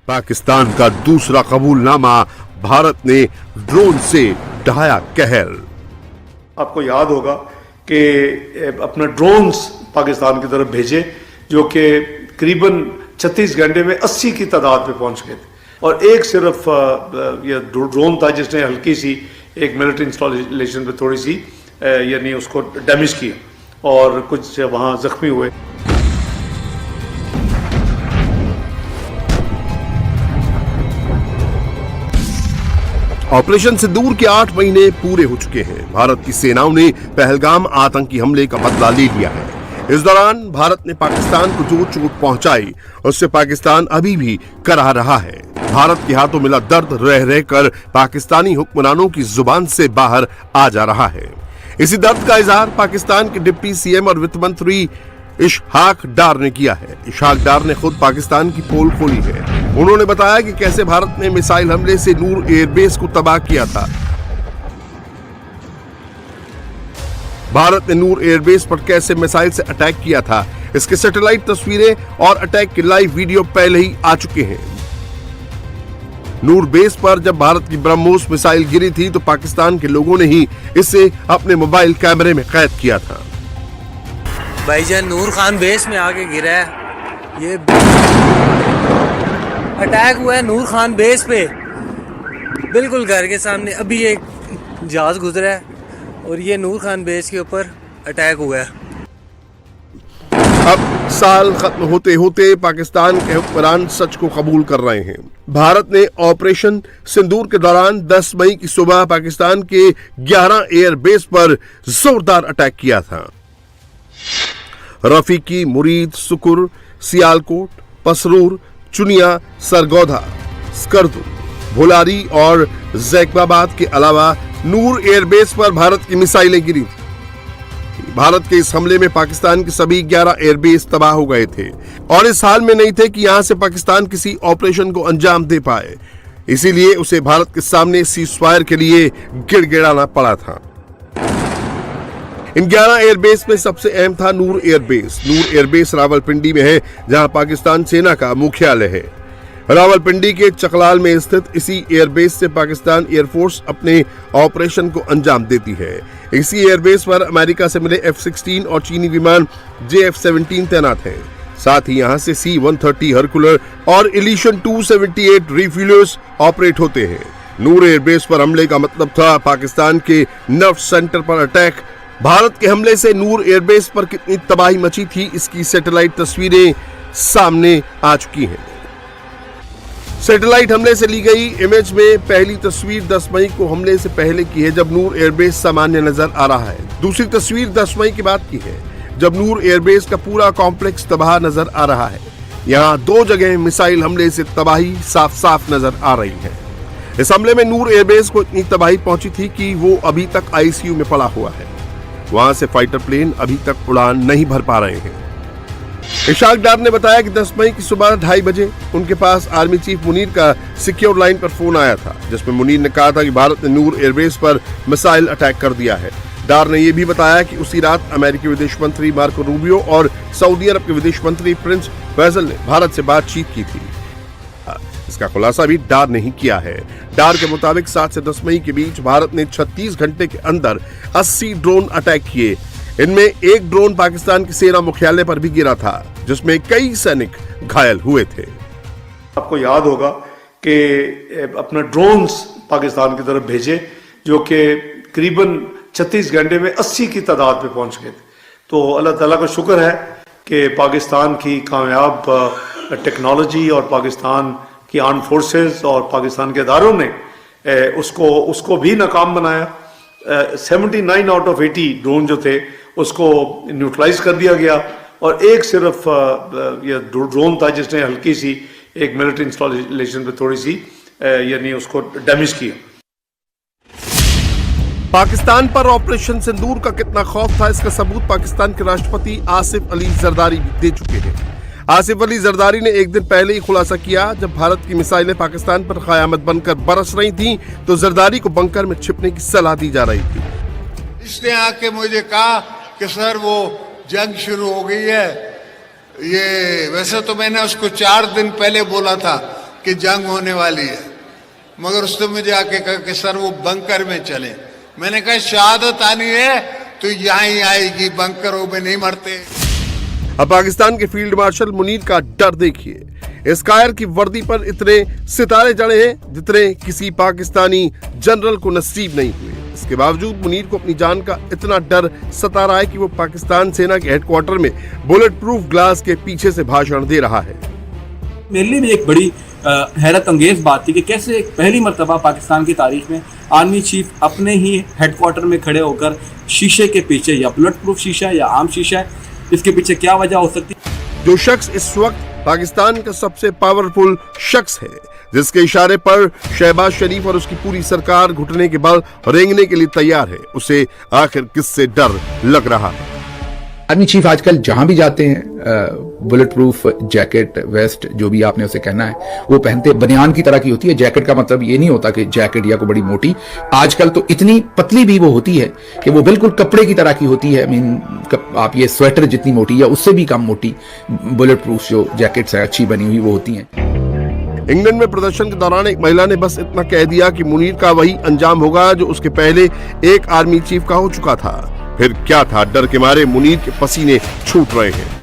पाकिस्तान का दूसरा कबूलनामा, भारत ने ड्रोन से ढाया कहर। आपको याद होगा कि अपना ड्रोन्स पाकिस्तान की तरफ भेजे जो कि करीबन 36 घंटे में 80 की तादाद पे पहुंच गए थे, और एक सिर्फ ये ड्रोन था जिसने हल्की सी एक मिलिट्री इंस्टॉलेशन पे थोड़ी सी यानी उसको डैमेज किया और कुछ वहां जख्मी हुए। ऑपरेशन सिंदूर के 8 महीने पूरे हो चुके हैं। भारत की सेनाओं ने पहलगाम आतंकी हमले का बदला ले लिया है। इस दौरान भारत ने पाकिस्तान को जो चोट पहुंचाई उससे पाकिस्तान अभी भी कराह रहा है। भारत के हाथों मिला दर्द रह रहकर पाकिस्तानी हुक्मरानों की जुबान से बाहर आ जा रहा है। इसी दर्द का इजहार पाकिस्तान के डिप्टी सीएम और वित्त मंत्री इशहाक डार ने किया है। इशहाक डार ने खुद पाकिस्तान की पोल खोली है। उन्होंने बताया कि कैसे भारत ने मिसाइल हमले से नूर एयरबेस को तबाह किया था। भारत ने नूर एयरबेस पर कैसे मिसाइल से अटैक किया था, इसके सैटेलाइट तस्वीरें और अटैक के लाइव वीडियो पहले ही आ चुके हैं। नूर बेस पर जब भारत की ब्रह्मोस मिसाइल गिरी थी तो पाकिस्तान के लोगों ने ही इसे अपने मोबाइल कैमरे में कैद किया था। भाईजान नूर खान बेस में आके गिरा है। ये अटैक हुआ है नूर खान बेस पे, बिल्कुल घर के सामने। अभी एक जहाज गुजरा है और ये नूर खान बेस के ऊपर अटैक हुआ है। अब साल खत्म होते होते पाकिस्तान के हुक्मरान सच को कबूल कर रहे हैं। भारत ने ऑपरेशन सिंदूर के दौरान 10 मई की सुबह पाकिस्तान के 11 एयरबेस पर जोरदार अटैक किया था। रफीकी, मुरीद, सुकुर, सियालकोट, पसरूर, चुनिया, सरगोधा, स्कर्दू, भोलारी और जैकबाबाद के अलावा नूर एयरबेस पर भारत की मिसाइलें गिरी। भारत के इस हमले में पाकिस्तान के सभी 11 एयरबेस तबाह हो गए थे और इस हाल में नहीं थे कि यहां से पाकिस्तान किसी ऑपरेशन को अंजाम दे पाए। इसीलिए उसे भारत के सामने सीज़फायर के लिए गिड़गिड़ाना पड़ा था। इन 11 एयरबेस में सबसे अहम था नूर एयरबेस। नूर एयरबेस रावलपिंडी में है, जहां पाकिस्तान सेना का मुख्यालय है। रावलपिंडी के चकलाल में स्थित इसी एयरबेस से पाकिस्तान एयरफोर्स अपने ऑपरेशन को अंजाम देती है। इसी एयरबेस पर अमेरिका से मिले F-16 और चीनी विमान JF-17 तैनात हैं। साथ ही यहां से C-130 हरकुलर और इलिशन 278 रिफ्यूलर्स ऑपरेट होते हैं। नूर एयरबेस पर हमले का मतलब था पाकिस्तान के नर्व सेंटर पर अटैक। भारत के हमले से नूर एयरबेस पर कितनी तबाही मची थी, इसकी सैटेलाइट तस्वीरें सामने आ चुकी हैं। सैटेलाइट हमले से ली गई इमेज में पहली तस्वीर 10 मई को हमले से पहले की है, जब नूर एयरबेस सामान्य नजर आ रहा है। दूसरी तस्वीर 10 मई के बाद की है, जब नूर एयरबेस का पूरा कॉम्प्लेक्स तबाह नजर आ रहा है। यहाँ 2 जगह मिसाइल हमले से तबाही साफ साफ नजर आ रही है। इस हमले में नूर एयरबेस को इतनी तबाही पहुंची थी कि वो अभी तक ICU में पड़ा हुआ है। वहां से फाइटर प्लेन अभी तक उड़ान नहीं भर पा रहे हैं। इशहाक डार ने बताया कि 10 मई की सुबह 2:30 बजे उनके पास आर्मी चीफ मुनीर का सिक्योर लाइन पर फोन आया था, जिसमें मुनीर ने कहा था कि भारत ने नूर एयरबेस पर मिसाइल अटैक कर दिया है। डार ने यह भी बताया कि उसी रात अमेरिकी विदेश मंत्री मार्को रूबियो और सऊदी अरब के विदेश मंत्री प्रिंस फैसल ने भारत से बातचीत की थी। इसका खुलासा भी डार ने ही किया है। डार के मुताबिक 7 से 10 मई के बीच भारत ने 36 घंटे के अंदर 80 ड्रोन अटैक किए। इनमें एक ड्रोन पाकिस्तान की सेना मुख्यालय पर भी गिरा था, जिसमें कई सैनिक घायल हुए थे। आपको याद होगा कि अपना ड्रोन्स पाकिस्तान की तरफ भेजे जो कि करीबन 36 घंटे में 80 की तादाद पे पहुंच गए थे। तो अल्लाह ताला का शुक्र है कि पाकिस्तान की कामयाब टेक्नोलॉजी और पाकिस्तान की आर्म फोर्सेस और पाकिस्तान के इदारों ने उसको भी नाकाम बनाया। 79 आउट ऑफ 80 ड्रोन जो थे उसको न्यूट्रलाइज कर दिया गया और एक सिर्फ ये ड्रोन था जिसने हल्की सी एक मिलिट्री इंस्टॉलेशन पे थोड़ी सी यानी उसको डैमेज किया। पाकिस्तान पर ऑपरेशन सिंदूर का कितना खौफ था, इसका सबूत पाकिस्तान के राष्ट्रपति आसिफ अली जरदारी दे चुके हैं। आसिफ अली जरदारी ने एक दिन पहले ही खुलासा किया, जब भारत की मिसाइलें पाकिस्तान पर कयामत बनकर बरस रही थीं, तो जरदारी को बंकर में छिपने की सलाह दी जा रही थी। इसने आके मुझे कहा कि सर वो जंग शुरू हो गई है। ये वैसे तो मैंने उसको 4 दिन पहले बोला था कि जंग होने वाली है, मगर उसने मुझे आके कहा कि सर वो बंकर में चले। मैंने कहा शहादत आनी है तो यहाँ ही आएगी, बंकरों में नहीं मरते। अब पाकिस्तान के फील्ड मार्शल मुनीर का डर देखिए। इस कायर की वर्दी पर इतने सितारे जड़े हैं जितने किसी पाकिस्तानी जनरल को नसीब नहीं हुए। इसके बावजूद मुनीर को अपनी जान का इतना डर सता रहा है कि वो पाकिस्तान सेना के हेडक्वार्टर में बुलेट प्रूफ ग्लास के पीछे से भाषण दे रहा है। मेरे लिए भी एक बड़ी हैरत अंगेज बात थी कि कैसे पहली मर्तबा पाकिस्तान की तारीख में आर्मी चीफ अपने ही हेडक्वार्टर में खड़े होकर शीशे के पीछे, या बुलेट प्रूफ शीशा है या आम शीशा है, इसके पीछे क्या वजह हो सकती है? जो शख्स इस वक्त पाकिस्तान का सबसे पावरफुल शख्स है, जिसके इशारे पर शहबाज शरीफ और उसकी पूरी सरकार घुटने के बल रेंगने के लिए तैयार है, उसे आखिर किससे डर लग रहा है? आर्मी चीफ आजकल जहां भी जाते हैं बुलेट प्रूफ जैकेट, वेस्ट, जो भी आपने उसे कहना है, वो पहनते। बनियान की तरह की होती है। जैकेट का मतलब ये नहीं होता कि जैकेट या कोई बड़ी मोटी, आजकल तो इतनी पतली भी वो होती है कि वो बिल्कुल कपड़े की तरह की होती है। आप ये स्वेटर जितनी मोटी या उससे भी कम मोटी बुलेट प्रूफ जो जैकेट्स है अच्छी बनी हुई वो होती हैं। इंग्लैंड में प्रदर्शन के दौरान एक महिला ने बस इतना कह दिया कि मुनीर का वही अंजाम होगा जो उसके पहले एक आर्मी चीफ का हो चुका था। फिर क्या था, डर के मारे मुनीर के पसीने छूट रहे हैं।